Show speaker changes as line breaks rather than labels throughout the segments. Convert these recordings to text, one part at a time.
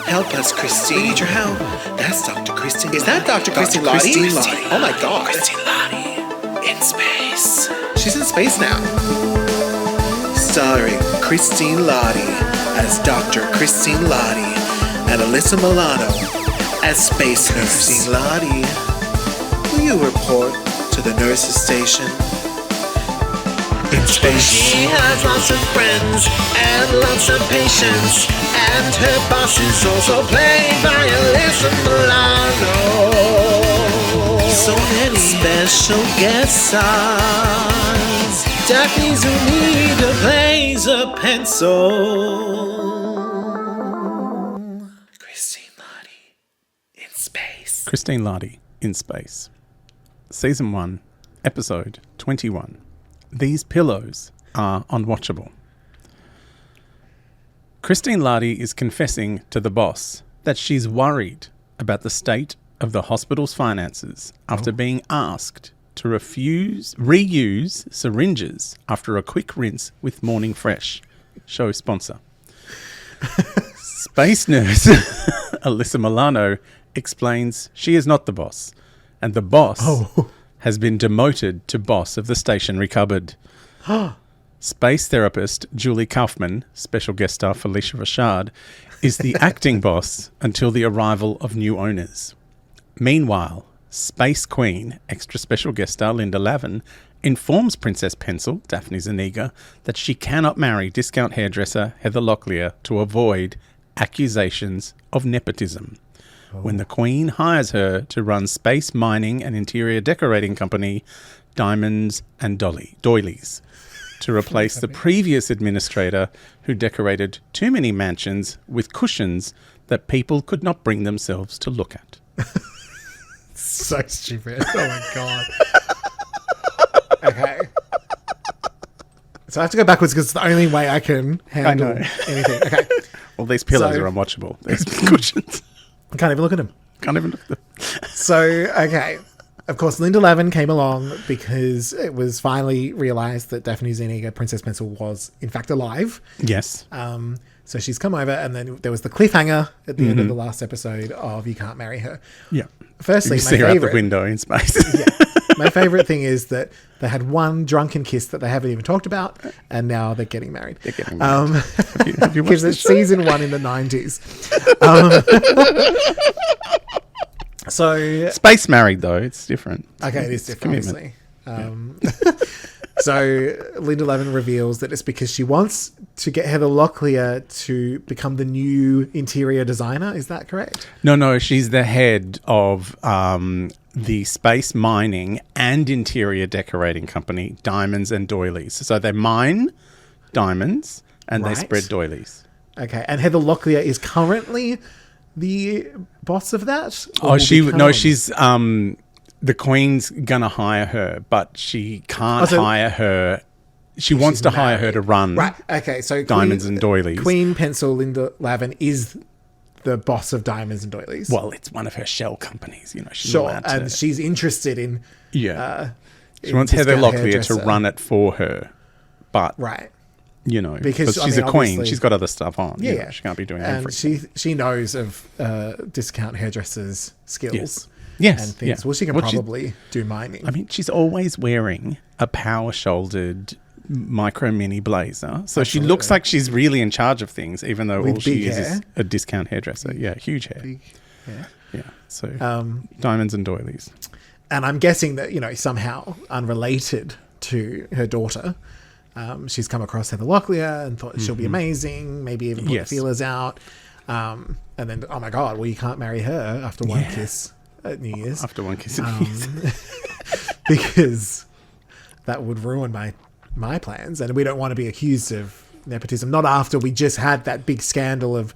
Help us, Christine. We need your help. That's Dr. Christine. Is that Dr. Christine Lahti? Oh my God. Christine Lahti in space. She's in space now. Starring Christine Lahti as Dr. Christine Lahti and Alyssa Milano as Space Nurse. Christine Lahti, will you report to the nurse's station? In space. She has lots of friends and lots of patients, and her boss is also played by Alyssa Milano. So many special guest stars. Daphne Zuniga plays a pencil. Christine Lahti in space.
Christine Lahti in space. Season 1, episode 21. These pillows are unwatchable. Christine Lahti is confessing to the boss that she's worried about the state of the hospital's finances after being asked to reuse syringes after a quick rinse with Morning Fresh. Show sponsor. Space nurse Alyssa Milano explains she is not the boss, and the boss has been demoted to boss of the stationery cupboard. Space therapist Julie Kaufman, special guest star Felicia Rashad, is the acting boss until the arrival of new owners. Meanwhile, Space Queen, extra special guest star Linda Lavin, informs Princess Pencil, Daphne Zuniga, that she cannot marry discount hairdresser Heather Locklear to avoid accusations of nepotism. When the Queen hires her to run space mining and interior decorating company Diamonds and Doilies to replace the previous administrator who decorated too many mansions with cushions that people could not bring themselves to look at.
So stupid. Oh my God. Okay. So I have to go backwards because it's the only way I can handle anything. Okay.
Well, these pillows are unwatchable. These cushions.
I can't even look at them.
Can't even look at them.
So, okay. Of course, Linda Lavin came along because it was finally realised that Daphne Zuniga, Princess Pencil, was in fact alive.
Yes.
So she's come over, and then there was the cliffhanger at the end of the last episode of you can't marry her.
Yeah.
Firstly,
you see her out the window in space.
My favourite thing is that they had one drunken kiss that they haven't even talked about, and now they're getting married.
They're getting married. Have you watched
because it's season 1 in the 90s. So
space married though, it's different.
Okay, it is different, obviously. So Linda Lavin reveals that it's because she wants to get Heather Locklear to become the new interior designer. Is that correct?
No, she's the head of the space mining and interior decorating company, Diamonds and Doilies. So they mine diamonds and they spread doilies.
Okay, and Heather Locklear is currently the boss of that?
She's the Queen's gonna hire her, but she can't hire her. She wants to hire her to run.
Right. Okay. So
Diamonds and Doilies.
Queen Pencil Linda Lavin is the boss of Diamonds and Doilies.
Well, it's one of her shell companies. You know, she's
and she's interested in.
She wants Heather Locklear to run it for her, but you know, because she's a queen, she's got other stuff on. Yeah, you know, she can't be doing everything.
And she knows of discount hairdressers' skills.
Yes,
and things. Well, she can probably do mining.
I mean, she's always wearing a power-shouldered micro mini blazer, so she looks like she's really in charge of things, even though all she is a discount hairdresser. Huge hair. Big hair. Yeah. So Diamonds and Doilies.
And I'm guessing that, you know, somehow unrelated to her daughter, she's come across Heather Locklear and thought she'll be amazing. Maybe even put the feelers out. And then, oh my God, well, you can't marry her after one kiss. At New Year's.
After one kiss at New Year's.
Because that would ruin my plans, and we don't want to be accused of nepotism. Not after we just had that big scandal of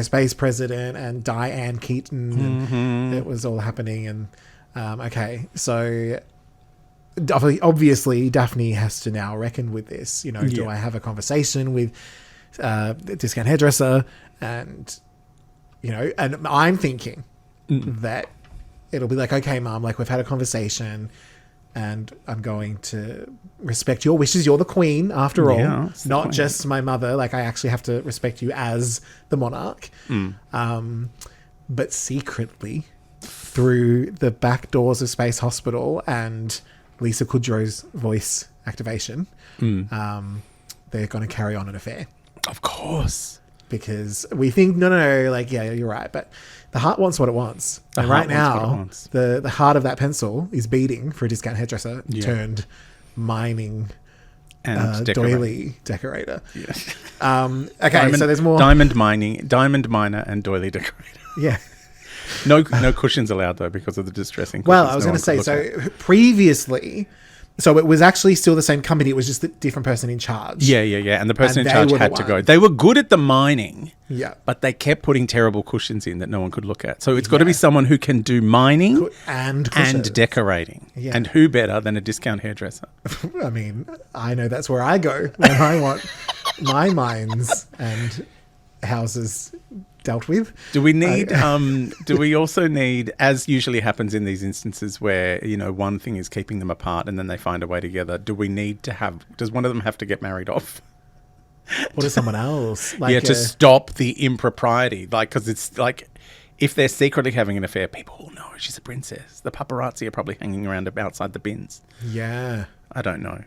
space president and Diane Keaton, and it was all happening. And so obviously Daphne has to now reckon with this. You know, do I have a conversation with the discount hairdresser? And you know, and I'm thinking that it'll be like, okay, Mum, like we've had a conversation. and I'm going to respect your wishes. You're the queen, after all,
it's the
not
queen.
just my mother. Like, I actually have to respect you as the monarch. But secretly, through the back doors of Space Hospital and Lisa Kudrow's voice activation, they're going to carry on an affair.
Of course.
Because we think, no, like, yeah, you're right. But the heart wants what it wants.
The
And
heart
right
wants what it
now,
wants.
the heart of that pencil is beating for a discount hairdresser turned mining
And
doily decorator.
Yeah.
Okay, so there's more.
Diamond miner and doily decorator.
Yeah.
No cushions allowed, though, because of the distressing
Well,
cushions
I was
no
going to
one
say,
could look
so previously, so it was actually still the same company. It was just a different person in charge.
Yeah. And the person
And
in
they
charge
were the
had to go.
one.
They were good at the mining.
Yeah.
But they kept putting terrible cushions in that no one could look at. So it's got to be someone who can do mining
And cushions.
and decorating.
Yeah.
And who better than a discount hairdresser?
I mean, I know that's where I go when I want my mines and houses dealt with.
Do we need? Do we also need, as usually happens in these instances where one thing is keeping them apart and then they find a way together? Do we need to have? Does one of them have to get married off?
Or to someone else? Like
To stop the impropriety, because it's like if they're secretly having an affair, people will know she's a princess. The paparazzi are probably hanging around outside the bins.
Yeah.
I don't know.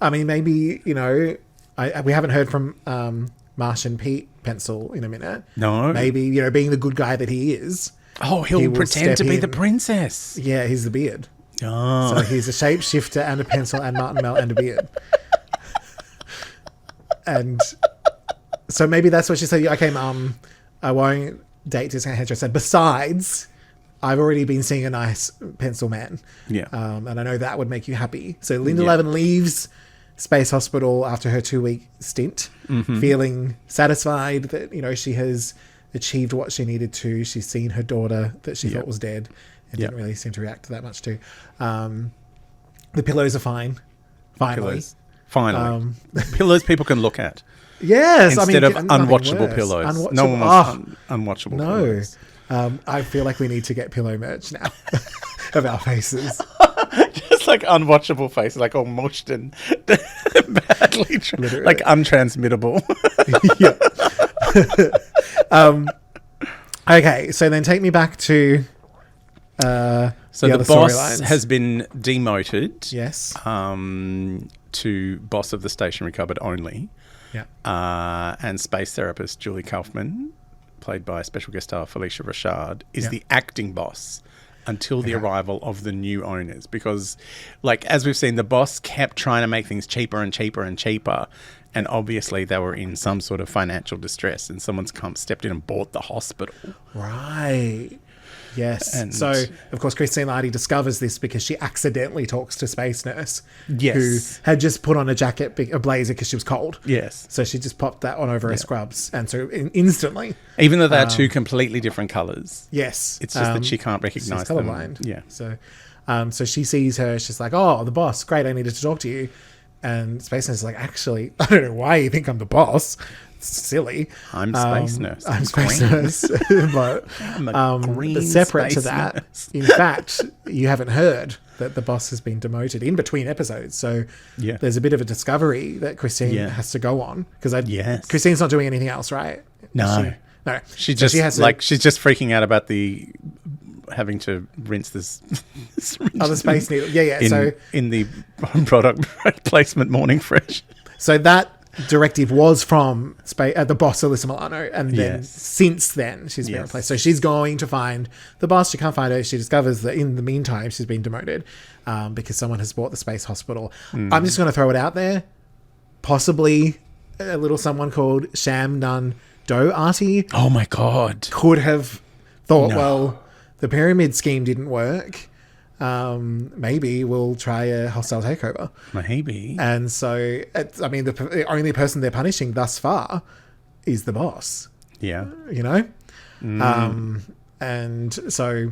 I mean, maybe we haven't heard from Martian Pete Pencil in a minute.
No.
Maybe being the good guy that he is.
Oh,
He
he'll
will
pretend to
step
be
in.
the princess.
Yeah, he's the beard.
Oh.
So he's a shapeshifter and a pencil and Martin Mel and a beard. And so maybe that's what she said. Okay, Mum, I won't date discount hairdresser. Besides, I've already been seeing a nice pencil man.
Yeah.
And I know that would make you happy. So Linda Lavin leaves Space Hospital after her 2-week stint, feeling satisfied that, she has achieved what she needed to. She's seen her daughter that she thought was dead and didn't really seem to react to that much to. The pillows are fine. Finally.
Pillows. Finally. Pillows people can look at.
Yes.
Instead of
nothing
unwatchable
worse.
pillows. No one wants unwatchable pillows.
I feel like we need to get pillow merch now of our faces.
Just like unwatchable faces, like all mushed and badly, like untransmittable.
Okay, so then take me back to
So the
other
boss
storylines.
has been demoted.
Yes.
To boss of the stationery cupboard only.
Yeah.
And space therapist Julie Kaufman, played by special guest star Felicia Rashad, is the acting boss until the arrival of the new owners. Because, as we've seen, the boss kept trying to make things cheaper and cheaper and cheaper. And obviously they were in some sort of financial distress and someone's stepped in and bought the hospital.
Right. Yes.
And-
So, of course, Christine Lahti discovers this because she accidentally talks to Space Nurse,
Yes.
who had just put on a blazer because she was cold.
Yes.
So she just popped that on over her scrubs. And so instantly,
Even though they're two completely different colours.
yes.
It's just that she can't recognise
she's
them.
colorblind.
Yeah.
So she sees her. She's like, "Oh, the boss. Great. I needed to talk to you." And Space Nurse is like, "Actually, I don't know why you think I'm the boss. It's silly.
I'm Space Nurse.
I'm Space
green.
Nurse." But
I'm a green
but separate to
space
that,
nurse.
in fact, you haven't heard that the boss has been demoted in between episodes. So
Yeah.
there's a bit of a discovery that Christine
Yeah.
has to go on because
Yes.
Christine's not doing anything else, right?
No.
No.
She
So
just
has to-
she's just freaking out about the having to rinse this
the Space Needle. Yeah.
in the product placement Morning Fresh.
So that directive was from the boss, Alyssa Milano, and then
Yes.
since then she's been
Yes.
replaced. So she's going to find the boss. She can't find her. She discovers that in the meantime she's been demoted because someone has bought the space hospital. I'm just going to throw it out there. Possibly a little someone called Sham Nun Doherty
Oh my god.
could have thought,
No.
well, the pyramid scheme didn't work. Maybe we'll try a hostile takeover.
Maybe.
And so, the only person they're punishing thus far is the boss,
Yeah.
And so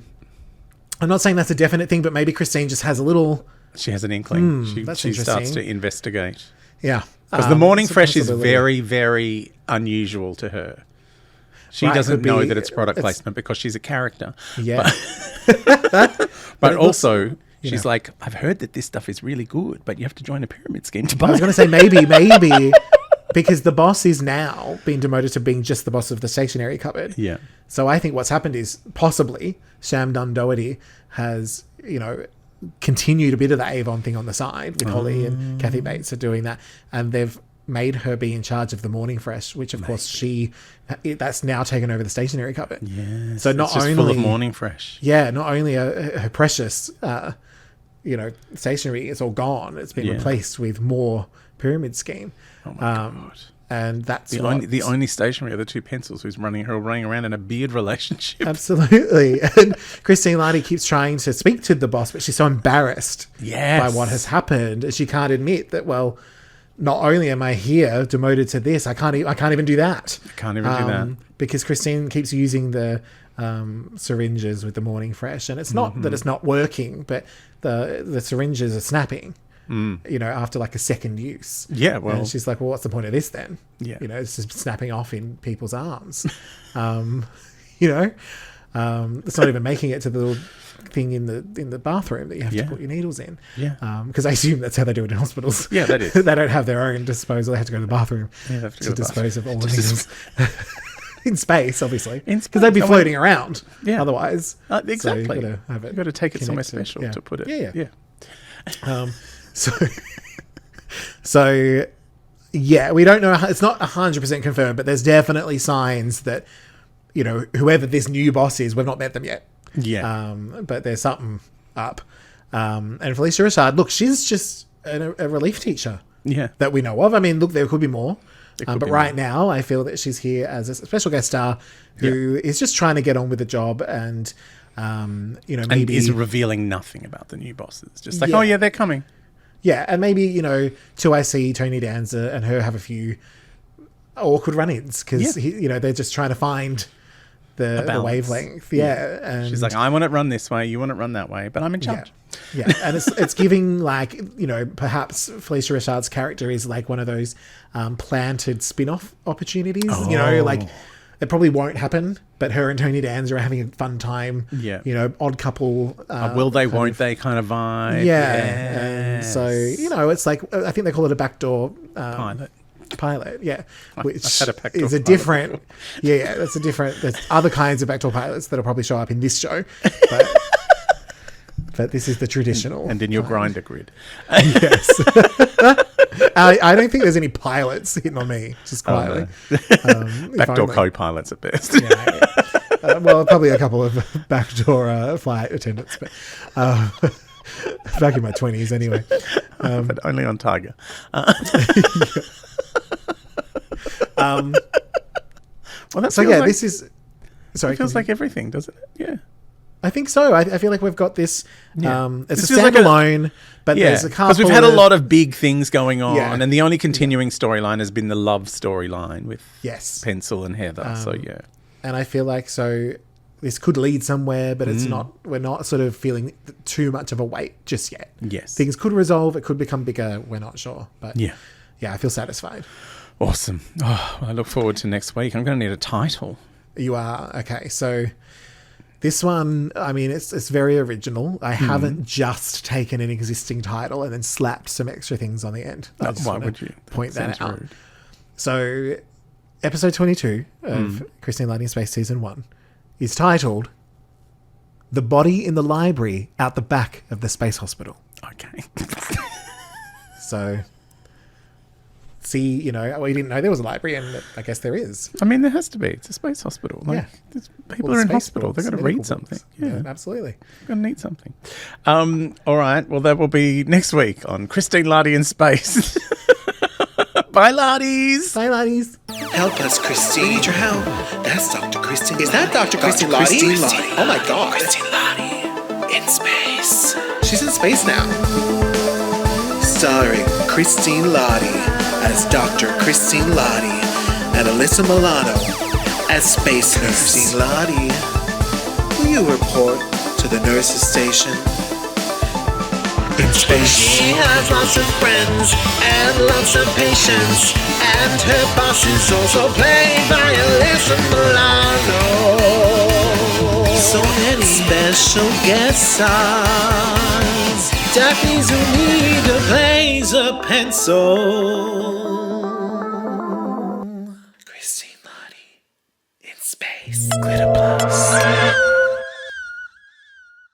I'm not saying that's a definite thing, but maybe Christine just has a little,
She has an inkling.
that's
she starts
interesting.
to investigate.
yeah.
Because the Morning
it's a
Fresh is
possibility.
very, very unusual to her. She
Right,
doesn't
could
know
be-
that it's product
it's-
placement because she's a character.
Yeah.
But
it looks-
also, She's like, I've heard that this stuff is really good, but you have to join a pyramid scheme to buy
I was going to say maybe because the boss is now being demoted to being just the boss of the stationery cupboard.
Yeah.
So I think what's happened is possibly Sham Dun Doherty has, continued a bit of the Avon thing on the side with Holly and Kathy Bates are doing that. And they've made her be in charge of the Morning Fresh, which of course that's now taken over the stationery cupboard.
Yes.
So not
it's just
only
full of Morning Fresh.
Yeah, not only her precious, stationery is all gone. It's been replaced with more pyramid scheme.
Oh my God.
And that's
the only stationery are the two pencils who's running around in a beard relationship.
Absolutely. And Christine Lahti keeps trying to speak to the boss, but she's so embarrassed by what has happened. And she can't admit that, well, not only am I here demoted to this, I can't even do that.
Can't even do that.
Because Christine keeps using the syringes with the Morning Fresh. And it's not that it's not working, but the syringes are snapping. After like a second use.
Yeah, well.
And she's like, well, what's the point of this then?
Yeah.
It's just snapping off in people's arms. It's not even making it to the little thing in the bathroom that you have to put your needles in.
Yeah.
Because I assume that's how they do it in hospitals.
Yeah, that is.
They don't have their own disposal. They have to go to the bathroom
They have to
dispose of all the needles. In space, obviously.
In space.
Because they'd be floating around otherwise.
Exactly.
So you've
got to take it somewhere special to put it.
Yeah. So we don't know. It's not 100% confirmed, but there's definitely signs that, whoever this new boss is, we've not met them yet.
Yeah.
But there's something up. And Felicia Richard, look, she's just a relief teacher.
Yeah.
That we know of. I mean, look, there could be more. But right
more.
now, I feel that she's here as a special guest star who is just trying to get on with the job and, maybe...
And is revealing nothing about the new bosses. Just like, oh, yeah, they're coming.
Yeah, and maybe, 2IC, Tony Danza and her have a few awkward run-ins because, they're just trying to find the wavelength. Yeah. And
she's like, I want it run this way, you want it run that way, but I'm in charge.
Yeah. And it's giving like, perhaps Felicia Richard's character is like one of those planted spin-off opportunities. Like it probably won't happen, but her and Tony Danza are having a fun time.
Yeah.
Odd couple.
Will they, won't they kind of vibe.
Yeah. And so, it's like, I think they call it a backdoor pilot, which is a different that's a different, there's other kinds of backdoor pilots that'll probably show up in this show, but this is the traditional
and in your grinder grid.
Yes. I don't think there's any pilots hitting on me, just quietly.
Backdoor co-pilots at best.
Well, probably a couple of backdoor flight attendants, but back in my 20s anyway.
But only on Tiger.
Well,
that
so
like,
this is... Sorry,
it feels like everything, doesn't it? Yeah.
I think so. I feel like we've got this... it's
this
a standalone, but there's a couple...
Because we've had a lot of big things going on, and the only continuing storyline has been the love storyline with Pencil and Heather,
And I feel like, this could lead somewhere, but it's not... We're not sort of feeling too much of a weight just yet.
Yes.
Things could resolve, it could become bigger, we're not sure. But yeah, I feel satisfied.
Awesome. Oh, I look forward to next week. I'm going to need a title.
You are? Okay, so... This one, I mean, it's very original. I haven't just taken an existing title and then slapped some extra things on the end.
Why would you?
Point that out. Rude. So, episode 22 of Christine Lahti Space Season 1 is titled The Body in the Library Out the Back of the Space Hospital.
Okay.
So... See, we didn't know there was a library, and I guess there is.
I mean, there has to be. It's a space hospital. People are in hospital. They've got to read something.
Yeah, absolutely.
They're going to need something. All right. Well, that will be next week on Christine Lahti in Space. Bye, Lahtis.
Bye, Lahtis.
Help us, Christine. We need your help. That's Dr. Christine. Is that Dr. Christine Lahti? Oh my God. Christine Lahti in space. She's in space now. Starring Christine Lahti as Dr. Christine Lahti and Alyssa Milano as Space Nurse. Christine Lahti, will you report to the nurse's station? In space. She has lots of friends and lots of patients, and her boss is also played by Alyssa Milano. so many special guest stars. Daphne Zuniga plays a pencil. Christine Lahti in space. Glitter